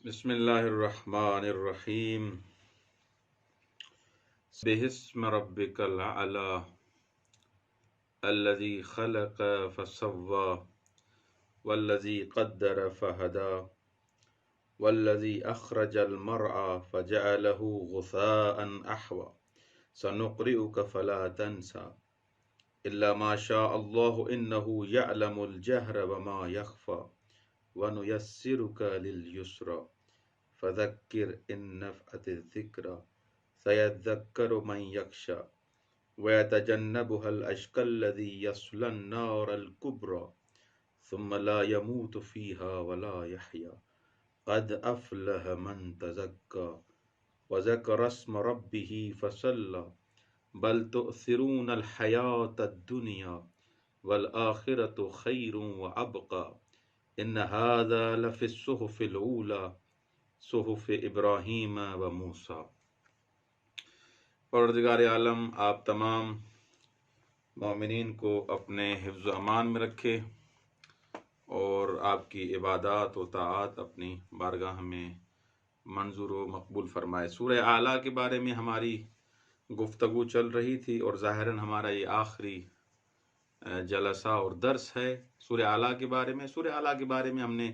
بسم اللہ الرحمن الرحیم بسم ربک العلی الذی خلق فسوى والذی قدر فہدى والذی اخرج المرعى فجعله غثاء احوى سنقرئک فلا تنسى الا ما شاء اللہ انہ یعلم الجہر وما یخفى ونیسرک لليسرى فذکر ان نفعت الذکرى سيذكر من يخشى ويتجنبها الأشقى الذي يصلى النار الكبرى ثم لا يموت فيها ولا يحيى قد أفلح من تزكى وذكر اسم ربه فصلى بل تؤثرون الحياة الدنيا والآخرة خير وأبقى إن هذا لفي الصحف الأولى صحف ابراہیم و موسیٰ۔ پروردگار عالم آپ تمام مومنین کو اپنے حفظ و امان میں رکھے اور آپ کی عبادات و طاعات اپنی بارگاہ میں منظور و مقبول فرمائے۔ سورہ اعلیٰ کے بارے میں ہماری گفتگو چل رہی تھی اور ظاہراً ہمارا یہ آخری جلسہ اور درس ہے سورہ اعلیٰ کے بارے میں۔ سورہ اعلیٰ کے بارے میں ہم نے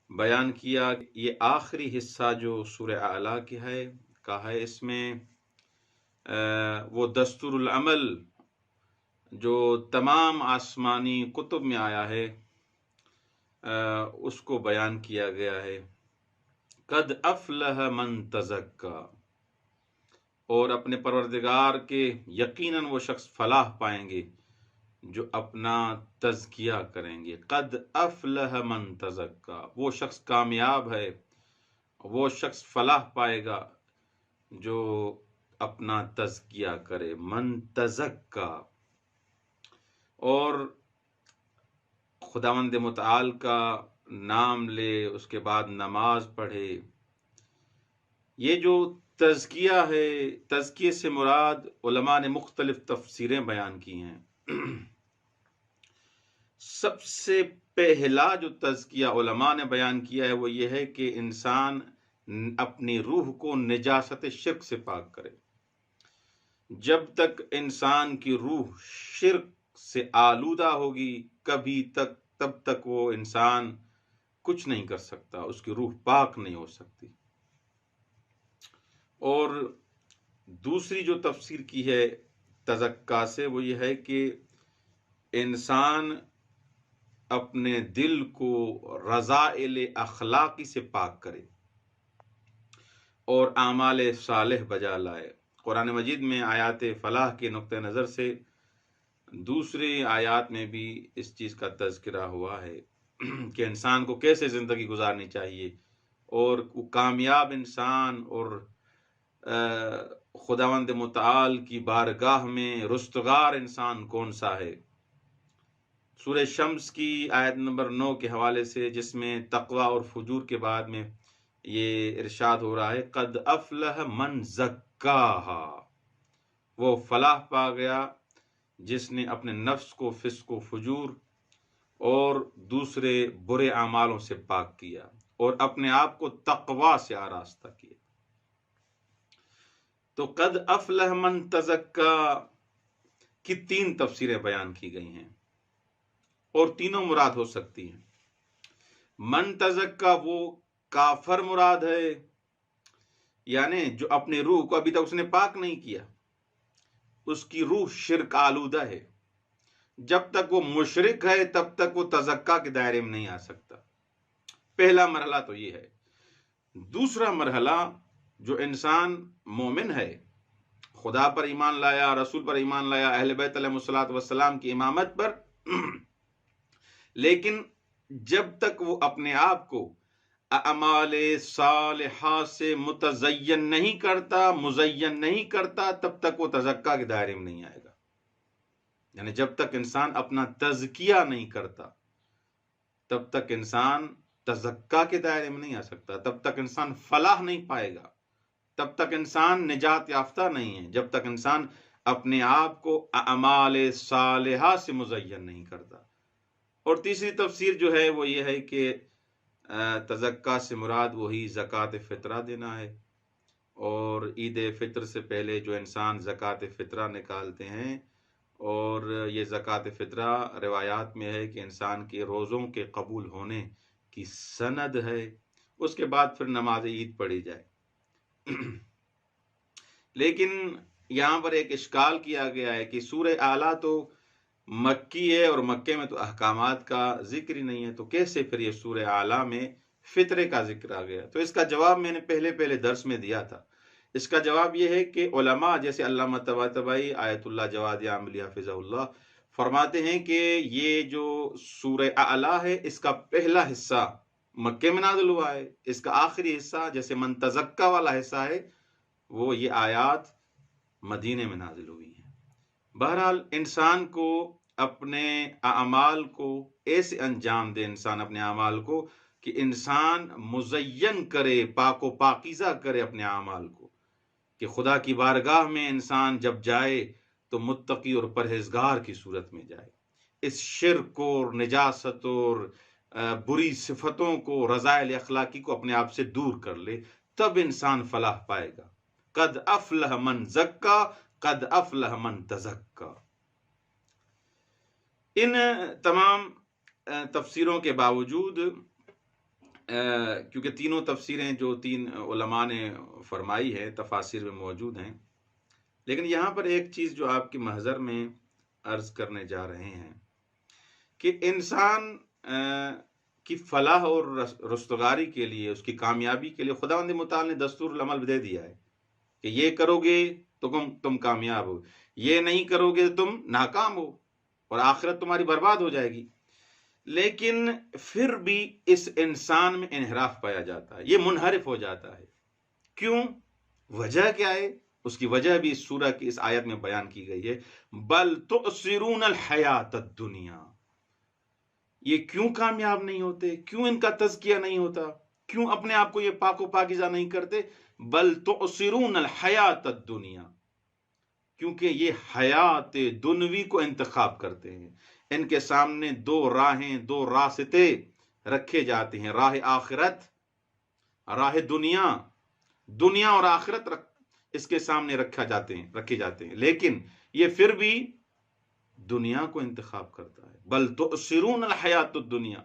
بیان کیا یہ آخری حصہ جو سورہ اعلیٰ کی ہے کا ہے، اس میں وہ دستور العمل جو تمام آسمانی کتب میں آیا ہے اس کو بیان کیا گیا ہے۔ قد افلح من تزکا، اور اپنے پروردگار کے یقیناً وہ شخص فلاح پائیں گے جو اپنا تزکیہ کریں گے۔ قد افلح من تزکا، وہ شخص کامیاب ہے، وہ شخص فلاح پائے گا جو اپنا تزکیہ کرے۔ من تزکا، اور خداوند متعال کا نام لے، اس کے بعد نماز پڑھے۔ یہ جو تزکیہ ہے، تزکیے سے مراد علماء نے مختلف تفسیریں بیان کی ہیں۔ سب سے پہلا جو تزکیہ علماء نے بیان کیا ہے وہ یہ ہے کہ انسان اپنی روح کو نجاست شرک سے پاک کرے۔ جب تک انسان کی روح شرک سے آلودہ ہوگی تب تک وہ انسان کچھ نہیں کر سکتا، اس کی روح پاک نہیں ہو سکتی۔ اور دوسری جو تفسیر کی ہے تزکا سے وہ یہ ہے کہ انسان اپنے دل کو رذائل اخلاقی سے پاک کرے اور اعمال صالح بجا لائے۔ قرآن مجید میں آیات فلاح کے نقطہ نظر سے دوسری آیات میں بھی اس چیز کا تذکرہ ہوا ہے کہ انسان کو کیسے زندگی گزارنی چاہیے، اور وہ کامیاب انسان اور خداوند متعال کی بارگاہ میں رستگار انسان کون سا ہے۔ سورہ شمس کی آیت نمبر 9 کے حوالے سے، جس میں تقوی اور فجور کے بعد میں یہ ارشاد ہو رہا ہے قد افلح من زکاہا، وہ فلاح پا گیا جس نے اپنے نفس کو فسق و فجور اور دوسرے برے اعمالوں سے پاک کیا اور اپنے آپ کو تقوی سے آراستہ کیا۔ تو قد افلح من تزکا کی 3 تفسیریں بیان کی گئی ہیں اور تینوں مراد ہو سکتی ہیں۔ من تزکا وہ کافر مراد ہے، یعنی جو اپنی روح کو ابھی تک اس نے پاک نہیں کیا، اس کی روح شرک آلودہ ہے۔ جب تک وہ مشرک ہے تب تک وہ تزکا کے دائرے میں نہیں آ سکتا۔ پہلا مرحلہ تو یہ ہے۔ دوسرا مرحلہ، جو انسان مومن ہے، خدا پر ایمان لایا، رسول پر ایمان لایا، اہل بیت علیہ الصلوۃ والسلام کی امامت پر، لیکن جب تک وہ اپنے آپ کو اعمال صالحہ سے متزین نہیں کرتا تب تک وہ تزکا کے دائرے میں نہیں آئے گا۔ یعنی جب تک انسان اپنا تزکیہ نہیں کرتا تب تک انسان تزکا کے دائرے میں نہیں آ سکتا، تب تک انسان فلاح نہیں پائے گا، تب تک انسان نجات یافتہ نہیں ہے، جب تک انسان اپنے آپ کو اعمال صالحہ سے مزین نہیں کرتا۔ اور تیسری تفسیر جو ہے وہ یہ ہے کہ تزکا سے مراد وہی زکوٰۃ فطرہ دینا ہے، اور عید فطر سے پہلے جو انسان زکوٰۃ فطرہ نکالتے ہیں، اور یہ زکوٰۃ فطرہ روایات میں ہے کہ انسان کے روزوں کے قبول ہونے کی سند ہے، اس کے بعد پھر نماز عید پڑھی جائے۔ لیکن یہاں پر ایک اشکال کیا گیا ہے کہ سورہ اعلیٰ تو مکی ہے، اور مکے میں تو احکامات کا ذکر ہی نہیں ہے، تو کیسے پھر یہ سورہ اعلیٰ میں فطرے کا ذکر آ گیا؟ تو اس کا جواب میں نے پہلے درس میں دیا تھا۔ اس کا جواب یہ ہے کہ علماء جیسے علامہ طباطبائی آیت اللہ جواد عاملی حافظہ اللہ فرماتے ہیں کہ یہ جو سورہ اعلیٰ ہے، اس کا پہلا حصہ مکے میں نازل ہوا ہے، اس کا آخری حصہ جیسے من تزکا والا حصہ ہے، وہ یہ آیات مدینے میں نازل ہوئی ہیں۔ بہرحال انسان کو اپنے اعمال کو ایسے انجام دے، انسان اپنے اعمال کو کہ انسان مزین کرے، پاک و پاکیزہ کرے اپنے اعمال کو، کہ خدا کی بارگاہ میں انسان جب جائے تو متقی اور پرہیزگار کی صورت میں جائے، اس شرک اور نجاست اور بری صفتوں کو، رذائل اخلاقی کو اپنے آپ سے دور کر لے، تب انسان فلاح پائے گا۔ قد افلح من زکا قد افلح من تزکا۔ ان تمام تفسیروں کے باوجود، کیونکہ تینوں تفسیریں جو تین علماء نے فرمائی ہے تفاسیر میں موجود ہیں، لیکن یہاں پر ایک چیز جو آپ کے محضر میں عرض کرنے جا رہے ہیں کہ انسان کی فلاح اور رستگاری کے لیے، اس کی کامیابی کے لیے خداوند متعال نے دستور العمل دے دیا ہے کہ یہ کرو گے تو تم کامیاب ہو، یہ نہیں کرو گے تو تم ناکام ہو اور آخرت تمہاری برباد ہو جائے گی۔ لیکن پھر بھی اس انسان میں انحراف پایا جاتا ہے، یہ منحرف ہو جاتا ہے۔ کیوں؟ وجہ کیا ہے؟ اس کی وجہ بھی اس سورہ کی اس آیت میں بیان کی گئی ہے، بل تؤثرون الحیات الدنیا۔ یہ کیوں کامیاب نہیں ہوتے؟ کیوں ان کا تزکیہ نہیں ہوتا؟ کیوں اپنے آپ کو یہ پاک و پاکیزہ نہیں کرتے؟ بل تؤثرون الحیات الدنیا، کیونکہ یہ حیات دنوی کو انتخاب کرتے ہیں۔ ان کے سامنے دو راہیں، دو راستے رکھے جاتے ہیں، راہ آخرت، راہ دنیا۔ دنیا اور آخرت اس کے سامنے رکھے جاتے ہیں، لیکن یہ پھر بھی دنیا کو انتخاب کرتا ہے۔ بل تؤثرون الحیات الدنیا،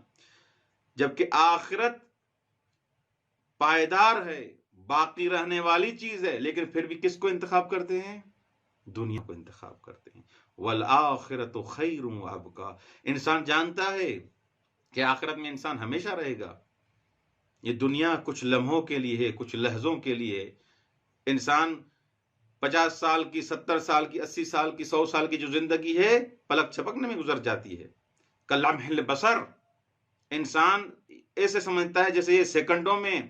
جبکہ آخرت پائیدار ہے، باقی رہنے والی چیز ہے، لیکن پھر بھی کس کو انتخاب کرتے ہیں؟ دنیا کو انتخاب کرتے ہیں۔ والآخرۃ خیر وابقیٰ، انسان جانتا ہے کہ آخرت میں انسان ہمیشہ رہے گا، یہ دنیا کچھ لمحوں کے لیے ہے، کچھ لحظوں کے لیے۔ انسان 50 سال کی، 70 سال کی، 80 سال کی، 100 سال کی جو زندگی ہے پلک چھپکنے میں گزر جاتی ہے، کلمح البصر۔ انسان ایسے سمجھتا ہے جیسے یہ سیکنڈوں میں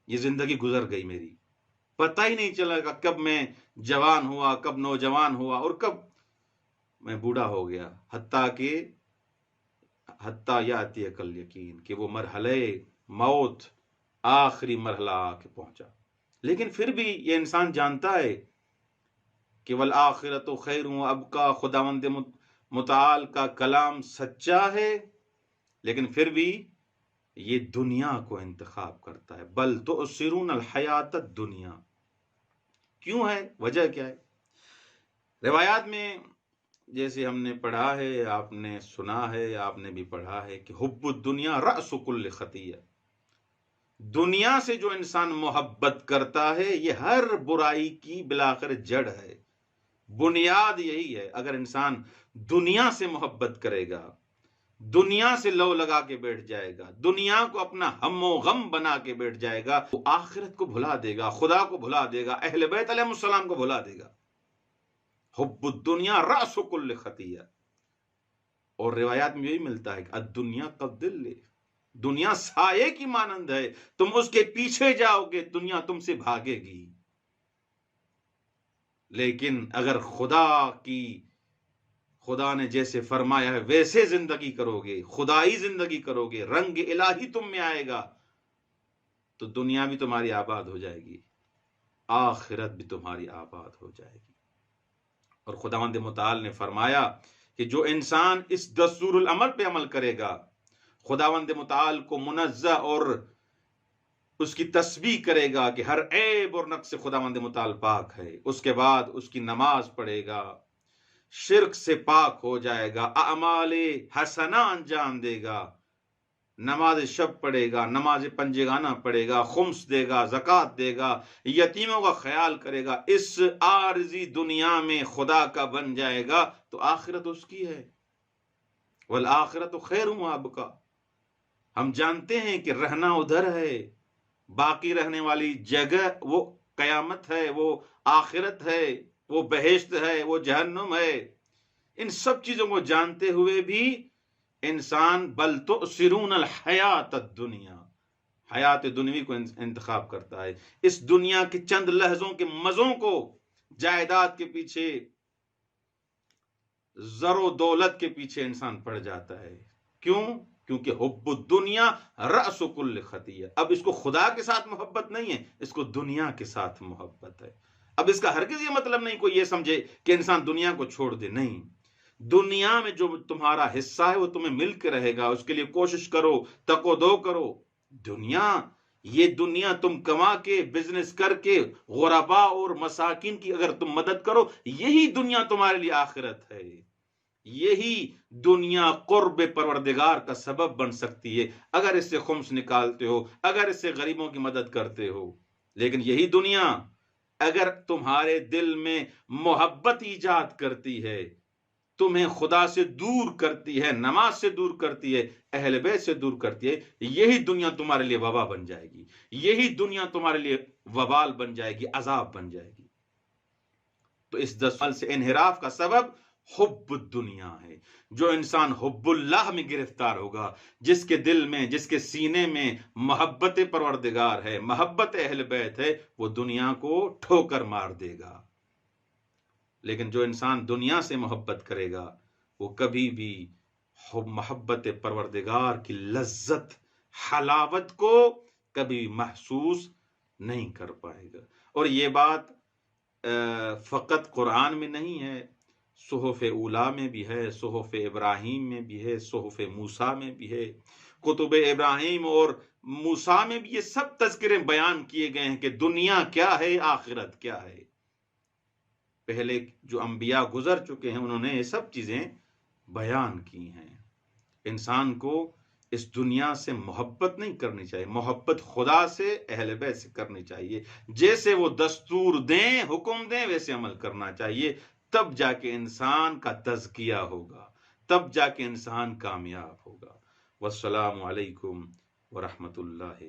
یہ زندگی گزر گئی میری، پتہ ہی نہیں چلا گا کب میں جوان ہوا، کب نوجوان ہوا، اور کب میں بوڑھا ہو گیا، حتیٰ یاتی کل یقین، کہ وہ مرحلہ موت آخری مرحلہ آ کے پہنچا۔ لیکن پھر بھی یہ انسان جانتا ہے کہ والآخرۃ خیر وابقیٰ، خداوند متعال کا کلام سچا ہے، لیکن پھر بھی یہ دنیا کو انتخاب کرتا ہے۔ بل تؤثرون الحیات الدنیا، کیوں ہے؟ وجہ کیا ہے؟ روایات میں جیسے ہم نے پڑھا ہے، آپ نے سنا ہے، آپ نے بھی پڑھا ہے کہ حب الدنیا رأس کل خطیہ، دنیا سے جو انسان محبت کرتا ہے یہ ہر برائی کی بالآخر جڑ ہے، بنیاد یہی ہے۔ اگر انسان دنیا سے محبت کرے گا، دنیا سے لو لگا کے بیٹھ جائے گا، دنیا کو اپنا ہم و غم بنا کے بیٹھ جائے گا، وہ آخرت کو بھلا دے گا، خدا کو بھلا دے گا، اہل بیت علیہ السلام کو بھلا دے گا۔ حب الدنیا رأس کل خطیہ۔ اور روایات میں یہی ملتا ہے کہ الدنیا کالظل، دنیا سائے کی مانند ہے، تم اس کے پیچھے جاؤ گے، دنیا تم سے بھاگے گی۔ لیکن اگر خدا نے جیسے فرمایا ہے ویسے زندگی کرو گے، خدائی زندگی کرو گے، رنگ الہی تم میں آئے گا، تو دنیا بھی تمہاری آباد ہو جائے گی، آخرت بھی تمہاری آباد ہو جائے گی۔ اور خداوند متعال نے فرمایا کہ جو انسان اس دستور العمل پہ عمل کرے گا، خداوند متعال کو منزہ اور اس کی تسبیح کرے گا کہ ہر عیب اور نقص سے خداوند متعال پاک ہے، اس کے بعد اس کی نماز پڑھے گا، شرک سے پاک ہو جائے گا، اعمال حسنہ انجام دے گا، نماز شب پڑھے گا، نماز پنجگانہ پڑھے گا، خمس دے گا، زکوٰۃ دے گا، یتیموں کا خیال کرے گا، اس عارضی دنیا میں خدا کا بن جائے گا تو آخرت اس کی ہے۔ والآخرت خیر وابقیٰ، ہم جانتے ہیں کہ رہنا ادھر ہے، باقی رہنے والی جگہ وہ قیامت ہے، وہ آخرت ہے، وہ بہشت ہے، وہ جہنم ہے۔ ان سب چیزوں کو جانتے ہوئے بھی انسان بل تؤثرون الحیات الدنیا، حیات دنیوی کو انتخاب کرتا ہے، اس دنیا کے چند لحظوں کے مزوں کو جائیداد کے پیچھے، زر و دولت کے پیچھے انسان پڑ جاتا ہے۔ کیوں؟ کیونکہ حب الدنیا رأس کل خطیہ۔ اب اس کو خدا کے ساتھ محبت نہیں ہے، اس کو دنیا کے ساتھ محبت ہے۔ اب اس کا ہرگز یہ مطلب نہیں کوئی یہ سمجھے کہ انسان دنیا کو چھوڑ دے، نہیں، دنیا میں جو تمہارا حصہ ہے وہ تمہیں مل کے رہے گا، اس کے لیے کوشش کرو، تکو دو کرو۔ یہ دنیا تم کما کے، بزنس کر کے، غرباء اور مساکین کی اگر تم مدد کرو، یہی دنیا تمہارے لیے آخرت ہے، یہی دنیا قرب پروردگار کا سبب بن سکتی ہے اگر اس سے خمس نکالتے ہو، اگر اس سے غریبوں کی مدد کرتے ہو۔ لیکن یہی دنیا اگر تمہارے دل میں محبت ایجاد کرتی ہے، تمہیں خدا سے دور کرتی ہے، نماز سے دور کرتی ہے، اہل بیت سے دور کرتی ہے، یہی دنیا تمہارے لیے وبا بن جائے گی، یہی دنیا تمہارے لیے وبال بن جائے گی، عذاب بن جائے گی۔ تو اس 10 سال سے انحراف کا سبب حب الدنیا ہے۔ جو انسان حب اللہ میں گرفتار ہوگا، جس کے دل میں، جس کے سینے میں محبت پروردگار ہے، محبت اہل بیت ہے، وہ دنیا کو ٹھوکر مار دے گا۔ لیکن جو انسان دنیا سے محبت کرے گا، وہ کبھی بھی محبت پروردگار کی لذت، حلاوت کو کبھی محسوس نہیں کر پائے گا۔ اور یہ بات فقط قرآن میں نہیں ہے، صحف اولیٰ میں بھی ہے، صحف ابراہیم میں بھی ہے، صحف موسیٰ میں بھی ہے، کتب ابراہیم اور موسیٰ میں بھی یہ سب تذکرے بیان کیے گئے ہیں کہ دنیا کیا ہے، آخرت کیا ہے۔ پہلے جو انبیاء گزر چکے ہیں انہوں نے یہ سب چیزیں بیان کی ہیں۔ انسان کو اس دنیا سے محبت نہیں کرنی چاہیے، محبت خدا سے، اہل بیت سے کرنی چاہیے، جیسے وہ دستور دیں، حکم دیں، ویسے عمل کرنا چاہیے، تب جا کے انسان کا تزکیہ ہوگا، تب جا کے انسان کامیاب ہوگا۔ والسلام علیکم ورحمۃ اللہ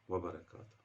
وبرکاتہ۔